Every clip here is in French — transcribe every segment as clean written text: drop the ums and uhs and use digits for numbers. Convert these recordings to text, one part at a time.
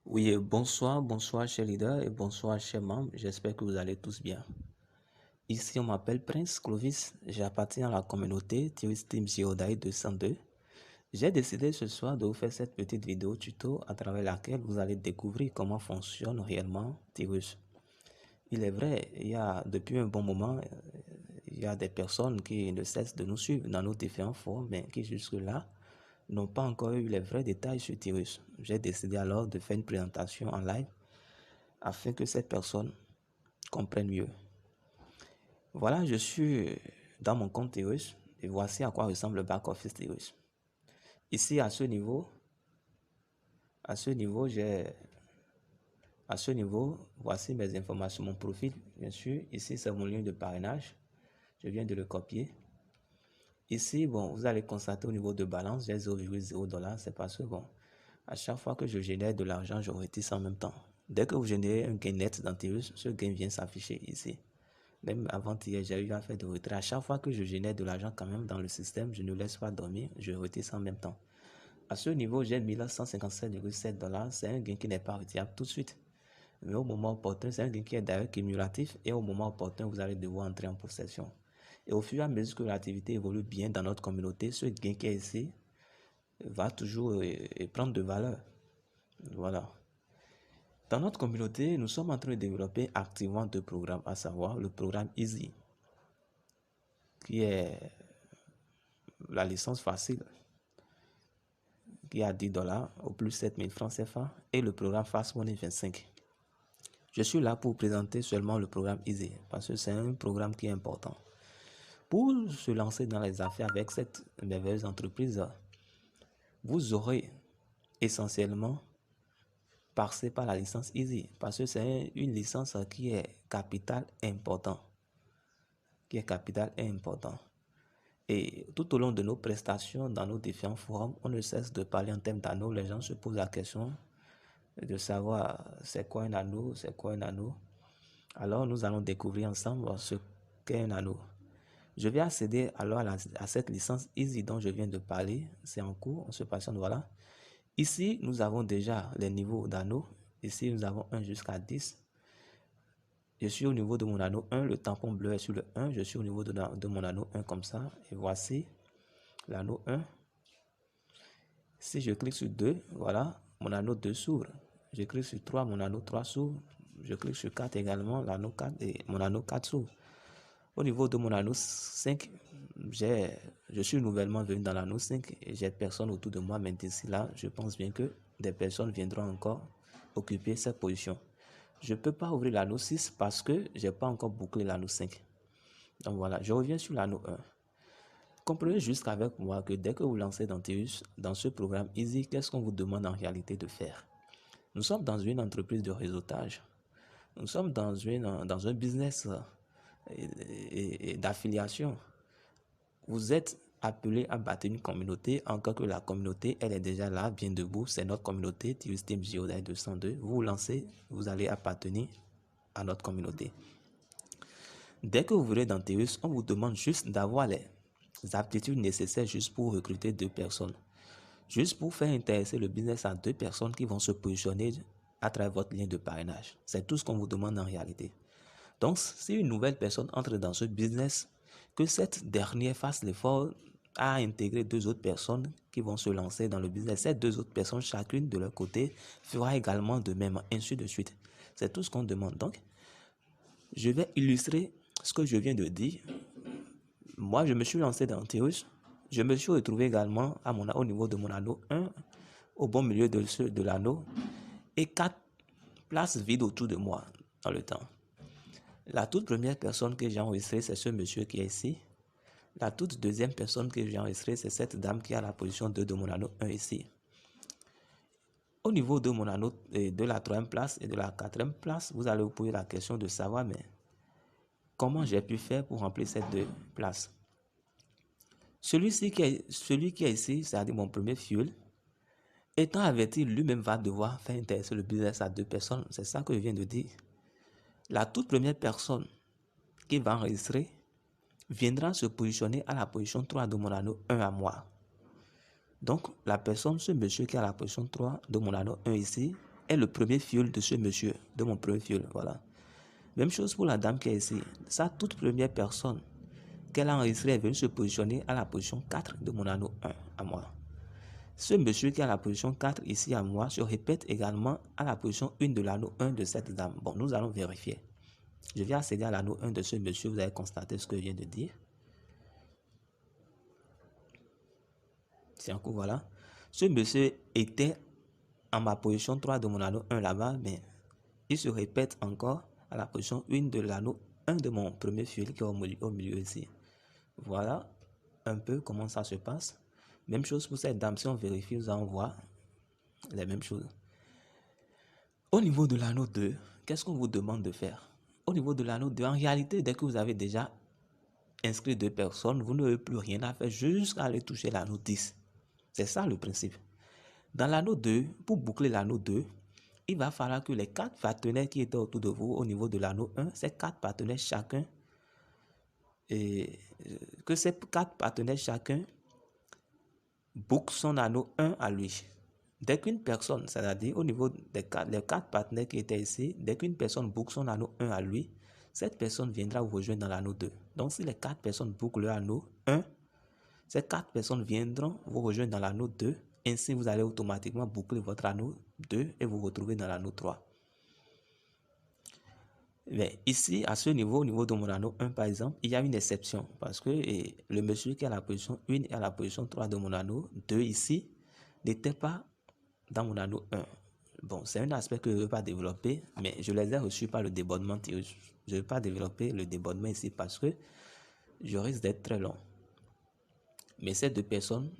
Oui, bonsoir chers leaders et bonsoir chers membres. J'espère que vous allez tous bien. Ici, on m'appelle Prince Clovis. J'appartiens à la communauté Theoris Team Geodai 202. J'ai décidé ce soir de vous faire cette petite vidéo tuto à travers laquelle vous allez découvrir comment fonctionne réellement Theoris. Il est vrai, depuis un bon moment, il y a des personnes qui ne cessent de nous suivre dans nos différents forums, mais qui jusque-là n'ont pas encore eu les vrais détails sur Theoris. J'ai décidé alors de faire une présentation en live afin que cette personne comprenne mieux. Voilà, je suis dans mon compte Theoris et voici à quoi ressemble le back-office Theoris. Ici, à ce niveau, voici mes informations, mon profil, bien sûr. Ici, c'est mon lien de parrainage. Je viens de le copier. Ici, bon, vous allez constater au niveau de balance, j'ai 0,0 $. C'est parce que, bon, à chaque fois que je génère de l'argent, je retire ça en même temps. Dès que vous générez un gain net dans Theoris, ce gain vient s'afficher ici. Même avant-hier, j'ai eu à faire de retrait. À chaque fois que je génère de l'argent quand même dans le système, je ne laisse pas dormir, je retire ça en même temps. À ce niveau, j'ai mis là 157,7 $. C'est un gain qui n'est pas retirable tout de suite. Mais au moment opportun, c'est un gain qui est d'ailleurs cumulatif et au moment opportun, vous allez devoir entrer en possession. Et au fur et à mesure que l'activité évolue bien dans notre communauté, ce gain qui est ici va toujours prendre de valeur. Voilà. Dans notre communauté, nous sommes en train de développer activement deux programmes, à savoir le programme Easy, qui est la licence facile, qui est à 10 $ au plus 7000 francs CFA, et le programme Fast Money 25. Je suis là pour présenter seulement le programme Easy, parce que c'est un programme qui est important. Pour se lancer dans les affaires avec cette merveilleuse entreprise, vous aurez essentiellement passé par la licence Easy, parce que c'est une licence qui est capital important. Et tout au long de nos prestations, dans nos différents forums, on ne cesse de parler en termes d'anneaux. Les gens se posent la question de savoir c'est quoi un anneau, c'est quoi un anneau. Alors nous allons découvrir ensemble ce qu'est un anneau. Je vais accéder alors à cette licence Easy dont je viens de parler. C'est en cours, on se patiente, voilà. Ici, nous avons déjà les niveaux d'anneaux. Ici, nous avons 1 jusqu'à 10. Je suis au niveau de mon anneau 1, le tampon bleu est sur le 1, je suis au niveau de mon anneau 1 comme ça, et voici l'anneau 1. Si je clique sur 2, voilà, mon anneau 2 s'ouvre. Je clique sur 3, mon anneau 3 s'ouvre. Je clique sur 4 également, l'anneau 4 et mon anneau 4 s'ouvre. Au niveau de mon anneau 5, je suis nouvellement venu dans l'anneau 5 et j'ai personne autour de moi, mais d'ici là, je pense bien que des personnes viendront encore occuper cette position. Je ne peux pas ouvrir l'anneau 6 parce que je n'ai pas encore bouclé l'anneau 5. Donc voilà, je reviens sur l'anneau 1. Comprenez juste qu'avec moi que dès que vous lancez dans Theus, dans ce programme Easy, qu'est-ce qu'on vous demande en réalité de faire? Nous sommes dans une entreprise de réseautage. Nous sommes dans un business d'affiliation. Vous êtes appelé à bâtir une communauté, encore que la communauté, elle est déjà là, bien debout. C'est notre communauté, Theus Team Geodai 202. Vous vous lancez, vous allez appartenir à notre communauté. Dès que vous venez dans Theus, on vous demande juste d'avoir les aptitudes nécessaires juste pour recruter 2 personnes. Juste pour faire intéresser le business à 2 personnes qui vont se positionner à travers votre lien de parrainage. C'est tout ce qu'on vous demande en réalité. Donc, si une nouvelle personne entre dans ce business, que cette dernière fasse l'effort à intégrer 2 autres personnes qui vont se lancer dans le business. Ces 2 autres personnes, chacune de leur côté, fera également de même, ainsi de suite. C'est tout ce qu'on demande. Donc, je vais illustrer ce que je viens de dire. Moi, je me suis lancé dans Theus. Je me suis retrouvé également au niveau de mon anneau 1, au bon milieu de l'anneau, et 4 places vides autour de moi dans le temps. La toute première personne que j'ai enregistrée, c'est ce monsieur qui est ici. La toute deuxième personne que j'ai enregistrée, c'est cette dame qui est à la position 2 de mon anneau 1 ici. Au niveau de mon anneau de la 3e place et de la 4e place, vous allez vous poser la question de savoir, mais comment j'ai pu faire pour remplir ces 2 places? Celui qui est ici, c'est-à-dire mon premier fuel, étant averti, lui-même va devoir faire intéresser le business à 2 personnes. C'est ça que je viens de dire. La toute première personne qui va enregistrer viendra se positionner à la position 3 de mon anneau 1 à moi. Donc, ce monsieur qui est à la position 3 de mon anneau 1 ici, est le premier filleul de ce monsieur, de mon premier filleul, voilà. Même chose pour la dame qui est ici. Sa toute première personne qu'elle a enregistrée est venue se positionner à la position 4 de mon anneau 1 à moi. Ce monsieur qui est à la position 4 ici à moi se répète également à la position 1 de l'anneau 1 de cette dame. Bon, nous allons vérifier. Je vais accéder à l'anneau 1 de ce monsieur, vous allez constater ce que je viens de dire. C'est un coup, voilà. Ce monsieur était en ma position 3 de mon anneau 1 là-bas, mais il se répète encore à la position 1 de l'anneau 1 de mon premier fil qui est au milieu ici. Voilà un peu comment ça se passe. Même chose pour cette dame, si on vérifie, nous allons voir les mêmes choses. Au niveau de l'anneau 2, qu'est-ce qu'on vous demande de faire? Au niveau de l'anneau 2, en réalité, dès que vous avez déjà inscrit 2 personnes, vous n'avez plus rien à faire jusqu'à aller toucher l'anneau 10. C'est ça le principe. Dans l'anneau 2, pour boucler l'anneau 2, il va falloir que les 4 partenaires qui étaient autour de vous au niveau de l'anneau 1, ces 4 partenaires chacun, book son anneau 1 à lui. Dès qu'une personne, c'est-à-dire au niveau des 4 partenaires qui étaient ici, dès qu'une personne book son anneau 1 à lui, cette personne viendra vous rejoindre dans l'anneau 2. Donc si les 4 personnes bookent leur anneau 1, ces 4 personnes viendront vous rejoindre dans l'anneau 2. Ainsi, vous allez automatiquement boucler votre anneau 2 et vous retrouver dans l'anneau 3. Mais ici, à ce niveau, au niveau de mon anneau 1 par exemple, il y a une exception. Parce que le monsieur qui est à la position 1 et à la position 3 de mon anneau 2 ici, n'était pas dans mon anneau 1. Bon, c'est un aspect que je ne veux pas développer, mais je les ai reçus par le débordement. Je ne veux pas développer le débordement ici parce que je risque d'être très long. Mais ces deux personnes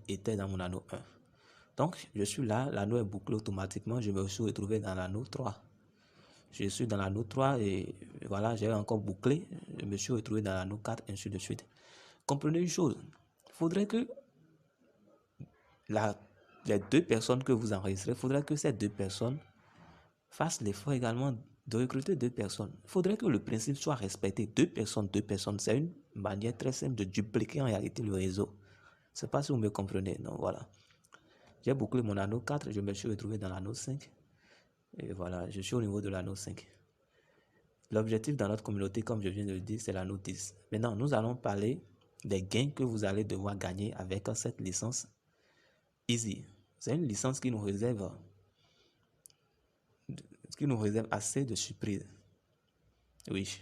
étaient dans mon anneau 1. Donc, je suis là, l'anneau est bouclé automatiquement, je me suis retrouvé dans l'anneau 3. Je suis dans l'anneau 3 et voilà, j'ai encore bouclé, je me suis retrouvé dans l'anneau 4, ainsi de suite. Comprenez une chose, il faudrait que les 2 personnes que vous enregistrez, il faudrait que ces 2 personnes fassent l'effort également de recruter 2 personnes. Il faudrait que le principe soit respecté. 2 personnes, c'est une manière très simple de dupliquer en réalité le réseau. Je ne sais pas si vous me comprenez. Donc voilà. J'ai bouclé mon anneau 4, je me suis retrouvé dans l'anneau 5. Et voilà, je suis au niveau de l'anneau 5. L'objectif dans notre communauté, comme je viens de le dire, c'est l'anneau 10. Maintenant, nous allons parler des gains que vous allez devoir gagner avec cette licence Easy. C'est une licence qui nous réserve assez de surprises. Oui.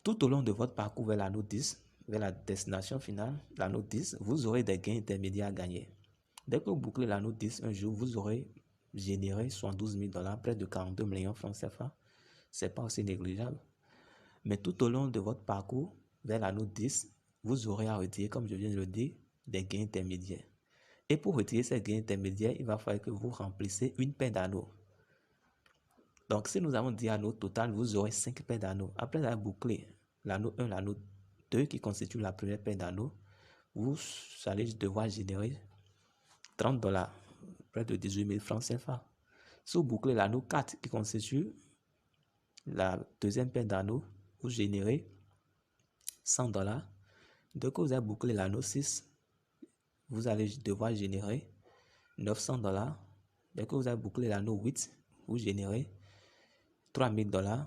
Tout au long de votre parcours vers l'anneau 10, vers la destination finale, l'anneau 10, vous aurez des gains intermédiaires à gagner. Dès que vous bouclez l'anneau 10, un jour, vous aurez généré 72 000 $, près de 42 millions de francs CFA. Ce n'est pas aussi négligeable. Mais tout au long de votre parcours vers l'anneau 10, vous aurez à retirer, comme je viens de le dire, des gains intermédiaires. Et pour retirer ces gains intermédiaires, il va falloir que vous remplissez une paire d'anneaux. Donc, si nous avons 10 anneaux total, vous aurez 5 paires d'anneaux. Après avoir bouclé l'anneau 1, l'anneau 2, qui constitue la première paire d'anneaux, vous allez devoir générer 30 $, près de 18 000 francs CFA. Si vous bouclez l'anneau 4, qui constitue la deuxième paire d'anneaux, vous générez 100 $. Dès que vous avez bouclé l'anneau 6, vous allez devoir générer 900 $. Dès que vous avez bouclé l'anneau 8, vous générez 3 000 $.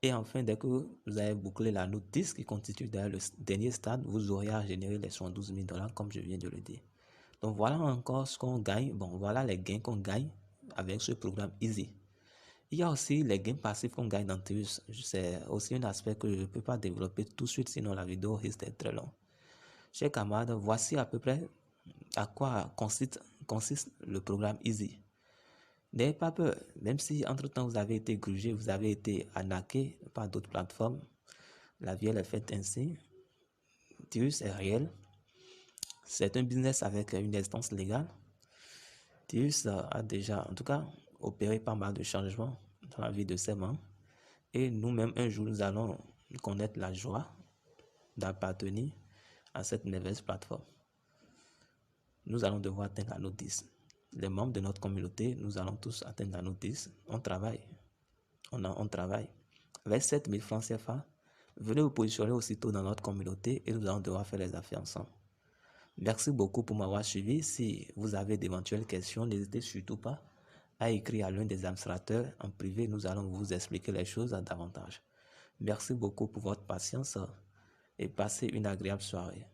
Et enfin, dès que vous avez bouclé l'anneau 10, qui constitue le dernier stade, vous aurez à générer les 72 000 $, comme je viens de le dire. Donc voilà encore ce qu'on gagne. Bon, voilà les gains qu'on gagne avec ce programme Easy. Il y a aussi les gains passifs qu'on gagne dans Teus. C'est aussi un aspect que je ne peux pas développer tout de suite, sinon la vidéo risque d'être très longue. Chers camarades, voici à peu près à quoi consiste le programme Easy. N'ayez pas peur, même si entre-temps vous avez été grugé, vous avez été arnaqué par d'autres plateformes, la vie elle est faite ainsi. Teus est réel. C'est un business avec une instance légale. Teus a déjà, en tout cas, opéré pas mal de changements dans la vie de ses membres. Et nous-mêmes, un jour, nous allons connaître la joie d'appartenir à cette merveilleuse plateforme. Nous allons devoir atteindre l'anneau 10. Les membres de notre communauté, nous allons tous atteindre l'anneau 10. On travaille. On travaille. Avec 7 000 francs CFA, venez vous positionner aussitôt dans notre communauté et nous allons devoir faire les affaires ensemble. Merci beaucoup pour m'avoir suivi. Si vous avez d'éventuelles questions, n'hésitez surtout pas à écrire à l'un des administrateurs en privé. Nous allons vous expliquer les choses davantage. Merci beaucoup pour votre patience et passez une agréable soirée.